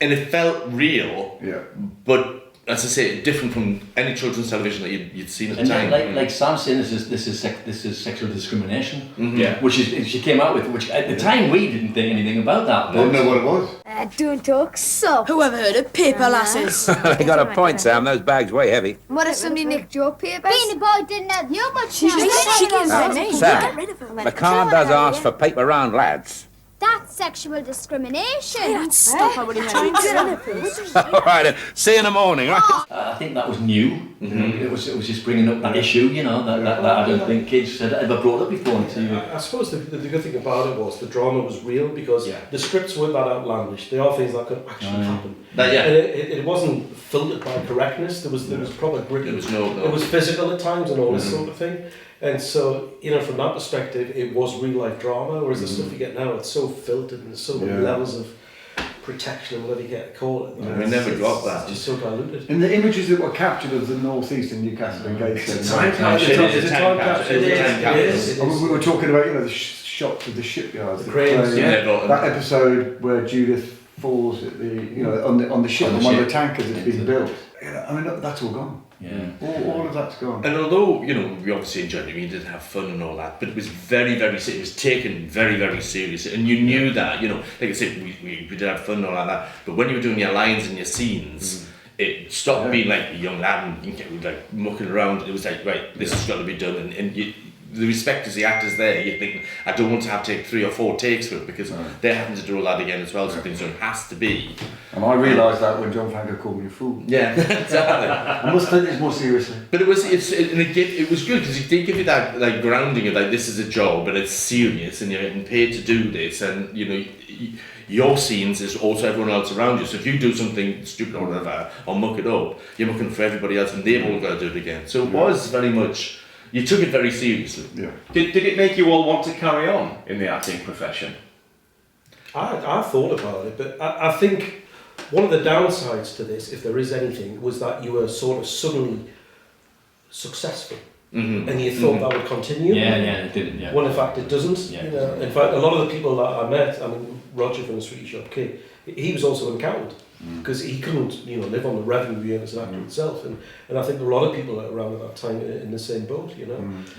and it felt real. Yeah. But as I say, different from any children's television that you'd seen at the time. Like Sam's saying, this is sexual discrimination, which she came out with, which at the time we didn't think anything about that. Didn't know what it was. Don't talk so. Who ever heard of paper lasses? They got a point, Sam. Those bags weigh heavy. What if somebody nicked your papers? Being a boy didn't have you much She gives her name. Sam, McCann does ask for paper round lads. That's sexual discrimination. Hey, don't stop her when you're trying to. All right, then. See you in the morning, right? I think that was new. It was just bringing up that issue, that I don't think kids had ever brought up before. I suppose the good thing about it was the drama was real, because the scripts weren't that outlandish. They are things that could actually happen. And it wasn't filtered by correctness. There was proper gritty. It was physical at times and all this sort of thing. And so, from that perspective, it was real life drama, whereas the stuff you get now, it's so filtered and there's so many levels of protection, whatever you get to call it. We never got that. It's just so diluted. And the images that were captured of the northeast in Newcastle and Gateshead. It's a time capsule. It is a time capsule. We were talking about, the shots of the shipyards, the cranes. That episode where Judith falls at the, on the ship, on one of the tankers that's been built. That's all gone. Yeah. All of that's gone. And although, we obviously enjoyed it, we did have fun and all that, but it was very, very serious. It was taken very, very seriously. And you knew that, like I said, we did have fun and all that, but when you were doing your lines and your scenes, it stopped being like a young lad and like mucking around. It was like, right, this has got to be done. And the respect as the actors there, you think, I don't want to have to take 3 or 4 takes for it, because they're having to do all that again as well, so it has to be. And I realised that when John Franco called me a fool. Yeah, exactly. I must take this more seriously. But it was good because he did give you that like grounding of like, this is a job and it's serious and you're getting paid to do this, and you know your scenes is also everyone else around you. So if you do something stupid or whatever or muck it up, you're mucking for everybody else and they've all got to do it again. So it was very much, you took it very seriously. Yeah. Did it make you all want to carry on in the acting profession? I thought about it, but I think one of the downsides to this, if there is anything, was that you were sort of suddenly successful. And you thought that would continue. Yeah, it didn't. Yeah. When in fact it doesn't. Yeah. You know, in fact, a lot of the people that I met, I mean, Roger from the Sweet Shop Kid, he was also an accountant because he couldn't, live on the revenue he earned as an actor itself. And I think there were a lot of people around at that time in the same boat.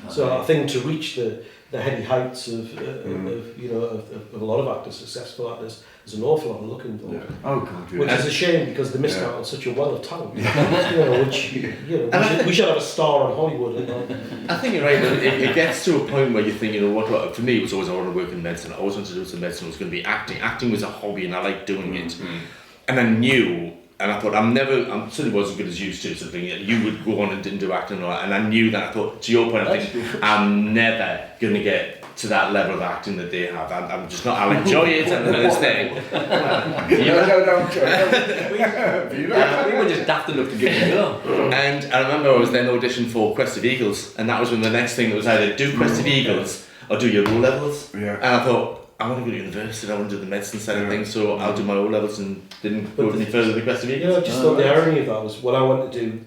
So I think to reach the heady heights of a lot of actors, successful actors, there's an awful lot of luck involved. Yeah. Oh God, which is a shame because they missed out on such a well of talent. We should have a star in Hollywood. I think you're right. It gets to a point where you think, what for me it was always I want to work in medicine. I always wanted to do some medicine. It was going to be acting. Acting was a hobby, and I liked doing it. And I knew, and I thought I certainly wasn't good as used to something. You would go on and didn't do acting, and I knew that. I thought, to your point, I think I'm never going to get to that level of acting that they have. I'm just not. I'll enjoy it and this thing. We were just daft enough to give it a go. And I remember I was then auditioned for Quest of Eagles, and that was when the next thing was either do Quest of Eagles or do your O-levels. Yeah. And I thought, I want to go to university, I want to do the medicine side of things, so I'll do my O-levels and didn't go any further than Quest of Eagles. I just thought the irony of that was when I went to do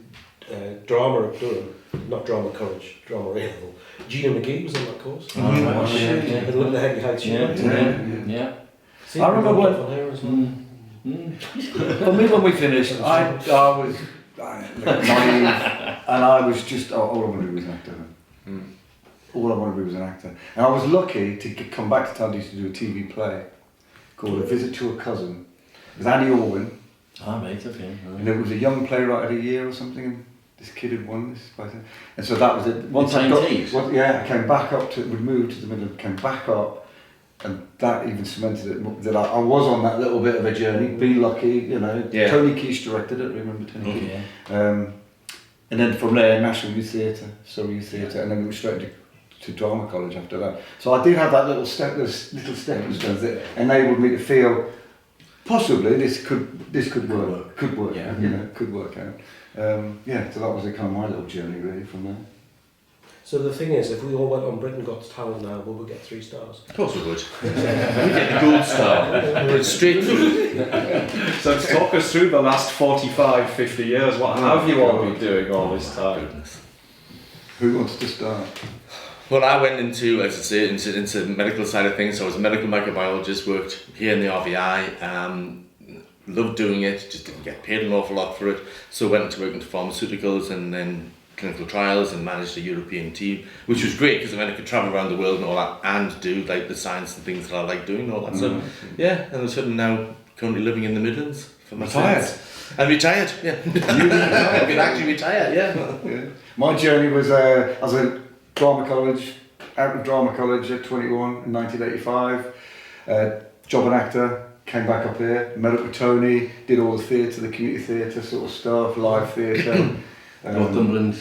drama at Durham, not drama college, drama A-level, Gina McGee was in that course. And look at the heavy heights she went to. Yeah. See, I remember when... on her as well. For me, when we finished, I was naive, and I was just all I wanted to do was an actor. All I wanted to do was an actor, and I was lucky to come back to Tyne Tees to do a TV play called A Visit to a Cousin with Andy Orwin. Right, okay. And it was a young playwright of the year or something. And this kid had won this, and so that was it. Once I got, I came back up to, we moved to the middle, came back up. And that even cemented it, that I was on that little bit of a journey, be lucky, Tony Keesh directed it, remember Tony Keesh? And then from there, National Youth Theatre, Surrey Youth Theatre, and then we went straight to drama college after that. So I did have that little stepping stones that enabled me to feel, possibly this could work, could work out. So that was kind of my little journey really from there. So the thing is, if we all went on Britain Got Talent now, we would get 3 stars. Of course we would. We get the gold star. We're straight through. So talk us through the last 45, 50 years. What have you all been doing all this time? Who wants to start? Well, I went into, as I say, into the medical side of things. So I was a medical microbiologist, worked here in the RVI. Loved doing it, just didn't get paid an awful lot for it. So went into working into pharmaceuticals and then clinical trials and managed a European team, which was great because I mean I could travel around the world and all that and do like the science and things that I like doing and all that. So yeah, and I'm suddenly now currently living in the Midlands for my Retired? I'm retired, yeah. I've been actually retired, yeah. My journey was, I was at drama college, out of drama college at 21 in 1985, job an actor, came back up here, met up with Tony, did all the theatre, the community theatre sort of stuff, live theatre. Northumberland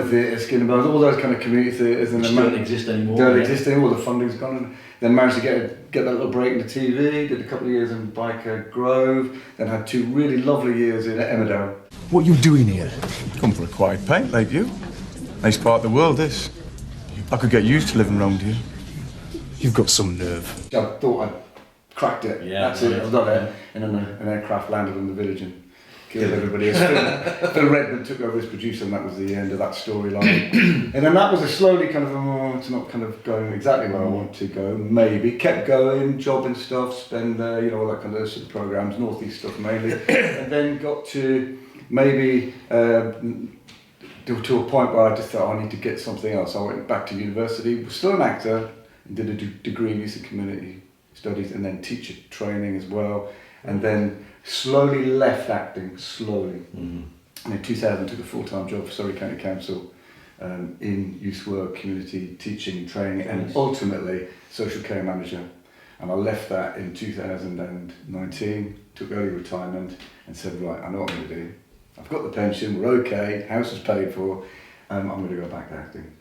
Theatre, Skin and Bones, all those kind of community theatres, and don't exist anymore. Don't exist anymore. The funding's gone. And then managed to get that little break into TV. Did a couple of years in Biker Grove. Then had 2 really lovely years in Emmerdale. What you doing here? Come for a quiet paint, like you. Nice part of the world, this. I could get used to living around here. You've got some nerve. I thought I'd cracked it. Yeah, that's it. I was not there, and then an aircraft landed on the village and killed everybody. Phil Redmond took over as producer, and that was the end of that storyline. And then that was a slowly kind of, it's not kind of going exactly where I want to go. Maybe kept going, job and stuff, spend all that kind of sort of programs, northeast stuff mainly, and then got to maybe to a point where I just thought I need to get something else. I went back to university, was still an actor, and did a degree in youth and community studies, and then teacher training as well, and then slowly left acting, slowly. And in 2000 took a full-time job for Surrey County Council in youth work, community teaching, training, and ultimately social care manager. And I left that in 2019, took early retirement, and said, right, I know what I'm going to do. I've got the pension, we're okay, house is paid for, I'm going to go back to acting.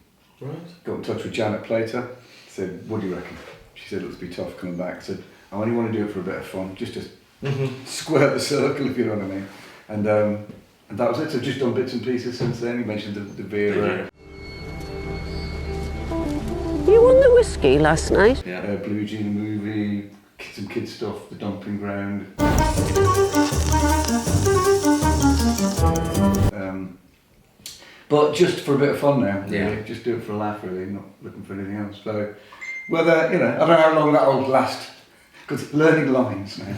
Right. Got in touch with Janet Plater, said, what do you reckon? She said, it'll be tough coming back. I said, I only want to do it for a bit of fun, just to square the circle, if you know what I mean. And that was it. So I've just done bits and pieces since then. You mentioned the Vera. You won the whiskey last night? Yeah. Blue Jean movie, some kid stuff, The Dumping Ground. But just for a bit of fun now, really. Just do it for a laugh, really, not looking for anything else. So, whether, you know, I don't know how long that will last, because learning lines now.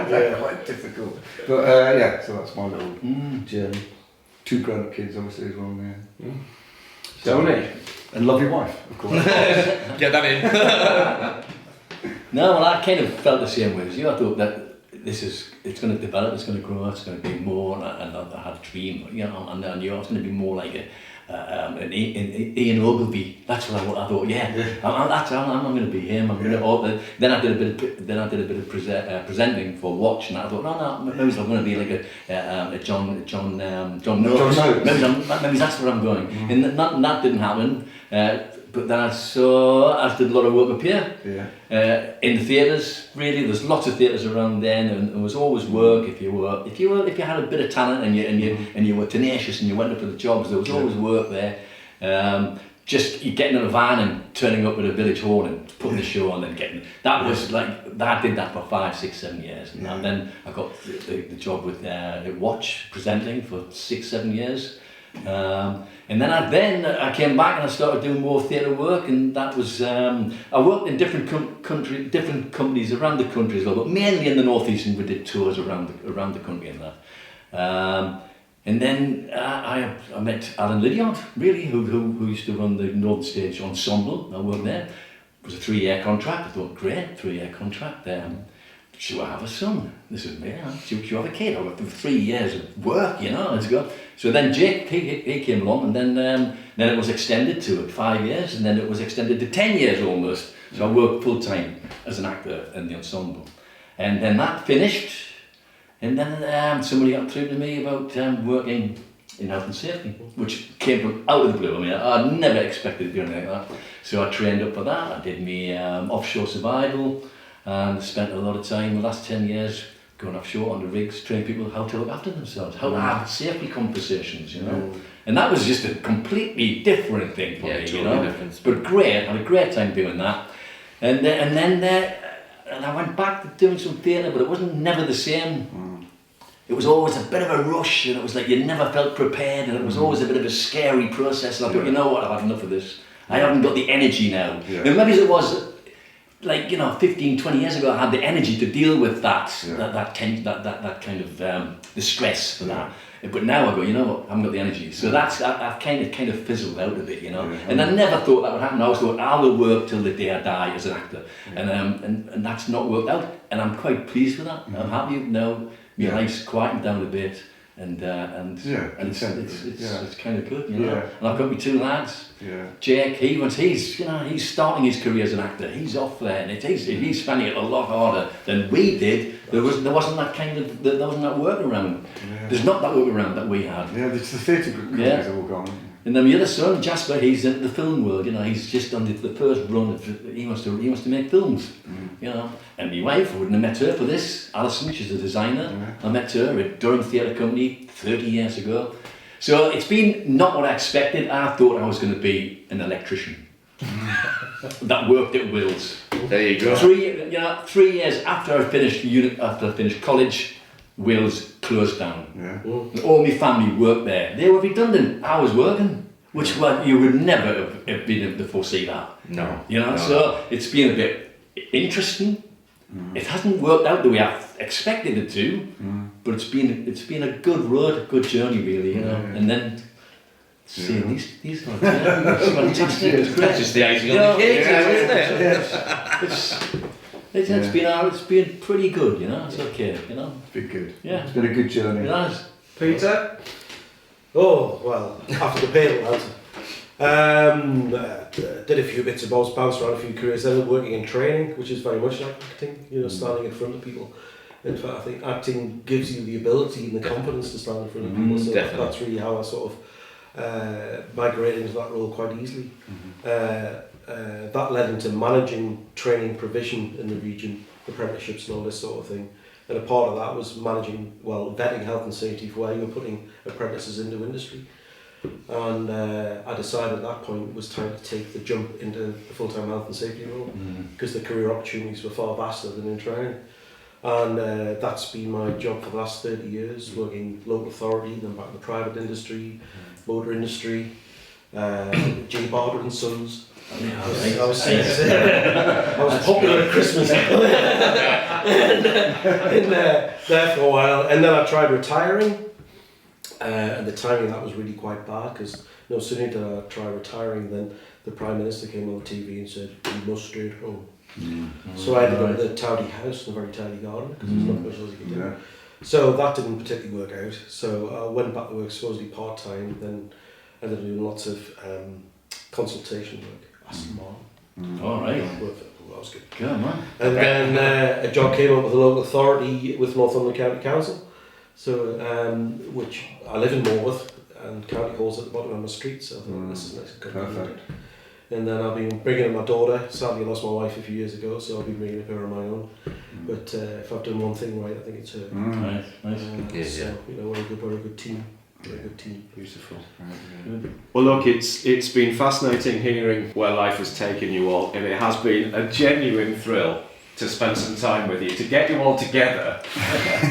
They're quite difficult. But yeah, so that's my little journey. 2 grown-up kids, obviously, as well, yeah. Tony. And lovely wife, of course. Get that in. No, well, I kind of felt the same way as you. I thought that it's going to develop, it's going to grow, it's going to be more, and I had a dream, you know, and I knew I was going to be more like an Ian Ogilvy. That's what I thought. Yeah, I'm going to be him. I'm going to. Then I did a bit of presenting for Watch, and I thought, no, maybe I'm going to be like a John Noakes. Maybe that's where I'm going. And that didn't happen. But then I did a lot of work up here, in the theatres. Really, there's lots of theatres around then, and there was always work if you had a bit of talent and you were tenacious and you went up for the jobs. There was always work there. Just you getting in a van and turning up at a village hall and putting the show on and getting that was like I did that for 5, 6, 7 years, and then I got the job with Watch presenting for 6, 7 years. And then I came back and I started doing more theatre work, and that was I worked in different different companies around the country as well, but mainly in the northeast, and we did tours around the country and that. And then I met Alan Lydiard, really, who used to run the Northern Stage Ensemble. I worked there. It was a 3-year contract. I thought, great, 3-year contract. Should I have a son? This is me. Should you have a kid? I worked for 3 years of work, you know. Let's go. So then Jake, he came along, and then it was extended to 5 years, and then it was extended to 10 years almost. So I worked full time as an actor in the ensemble, and then that finished, and then somebody got through to me about working in health and safety, which came from out of the blue. I mean, I never expected to do anything like that. So I trained up for that. I did me offshore survival. And spent a lot of time the last 10 years going offshore on the rigs, training people how to look after themselves, how to have safety conversations, you know. And that was just a completely different thing for me, you know. Different. But great, I had a great time doing that. And I went back to doing some theatre, but it wasn't never the same. It was always a bit of a rush, and it was like you never felt prepared, and it was always a bit of a scary process. And I thought, you know what, I've had enough of this. I haven't got the energy now. And maybe it was like, you know, 15, 20 years ago, I had the energy to deal with that kind of the stress for that. But now I go, you know what, I haven't got the energy. So that's I've kind of fizzled out a bit, you know. And I never thought that would happen. I always thought I will work till the day I die as an actor, and that's not worked out. And I'm quite pleased with that. I'm happy now. My life's quieting down a bit, and it's kind of good, you know. And I've got my 2 lads. Jake, he's starting his career as an actor. He's off there, and he's finding it a lot harder than we did. There wasn't that work around. There's not that work around that we had. Yeah, it's the theatre companies are all gone. And then my other son, Jasper, he's in the film world. You know, he's just on the first run. He wants to make films. You know, and my wife, I wouldn't have met her for this. Alison, she's a designer. I met her at Durham Theatre Company 30 years ago. So it's been not what I expected. I thought I was going to be an electrician that worked at Wills. There you go. 3 years after I finished college, Wills closed down. All my family worked there. They were redundant. I was working, which you would never have been able to foresee that. No. You know, so it's been a bit interesting. It hasn't worked out the way I expected it to, but it's been a good road, a good journey, really, you know. And then seeing these ones, it's fantastic. It's great. That's just the icing on the cake, isn't it? It's been pretty good, you know. It's okay, you know. It's been good. Yeah. It's been a good journey. It has. Peter? Oh, well, after the paper did a few bits and bobs, bounced around a few careers, ended up working in training, which is very much like acting, you know, standing in front of people. In fact, I think acting gives you the ability and the confidence to stand in front of people, so that's really how I sort of migrated into that role quite easily. That led into managing training provision in the region, apprenticeships and all this sort of thing. And a part of that was managing, vetting health and safety for where you were putting apprentices into industry. And I decided at that point it was time to take the jump into the full-time health and safety role, because the career opportunities were far vaster than in training. And that's been my job for the last 30 years, working local authority, then back in the private industry, motor industry, J. Barber and Sons. I was popular at Christmas in there for a while, and then I tried retiring, and the timing of that was really quite bad, because no sooner did I try retiring than the Prime Minister came on TV and said, "You must stay at home." So I ended up with a towdy house and a very towdy garden, because there's not much else you can do. So that didn't particularly work out, so I went back to work supposedly part-time, then ended up doing lots of consultation work. All right. That was good. Good man. And then a job came up with a local authority with Northumberland County Council, so which I live in Morworth, and County Hall's at the bottom of my street, so I thought this is nice and good. And then I've been bringing up my daughter. Sadly, I lost my wife a few years ago, so I've been bringing up her on my own. But if I've done one thing right, I think it's her. Nice. So you know, we're a good team. Very good team. Beautiful. Well, look, it's been fascinating hearing where life has taken you all, and it has been a genuine thrill to spend some time with you, to get you all together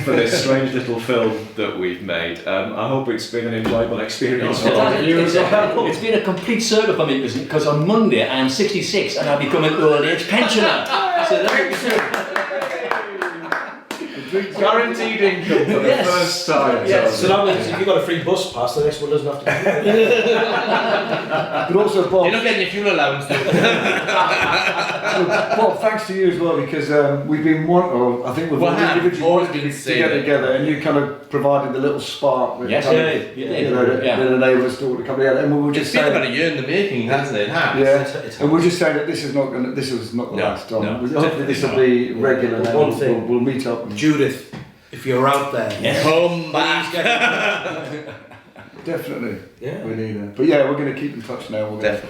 for this strange little film that we've made. I hope it's been an enjoyable experience for all of you as well. It's been a complete circle for me, because on Monday I am 66 and I'll become an old age pensioner. So guaranteed income for the first time. Yes. So that means if you've got a free bus pass, the next one doesn't have to be. But also, Bob, you're not getting your fuel allowance. Bob, thanks to you as well, because we've been I think we've always been together, and you kind of provided the little spark that that enabled us all to come together. And we were just saying, it's been about a year in the making, hasn't it? And we're just saying that this was not the last time. Hopefully this will be regular now. One thing, we'll meet up. Judith, if you're out there, come back. Definitely. Yeah. We need it. But yeah, we're going to keep in touch now. We're going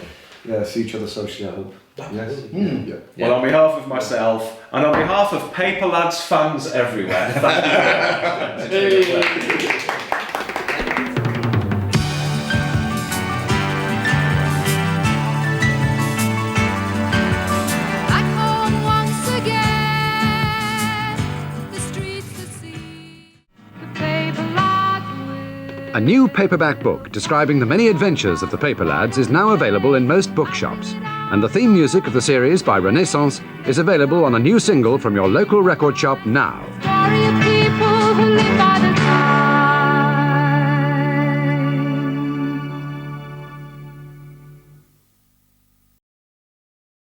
to see each other socially, I hope. Yes. Well, on behalf of myself and on behalf of Paper Lads fans everywhere, thank you. A new paperback book describing the many adventures of the Paper Lads is now available in most bookshops, and the theme music of the series by Renaissance is available on a new single from your local record shop now.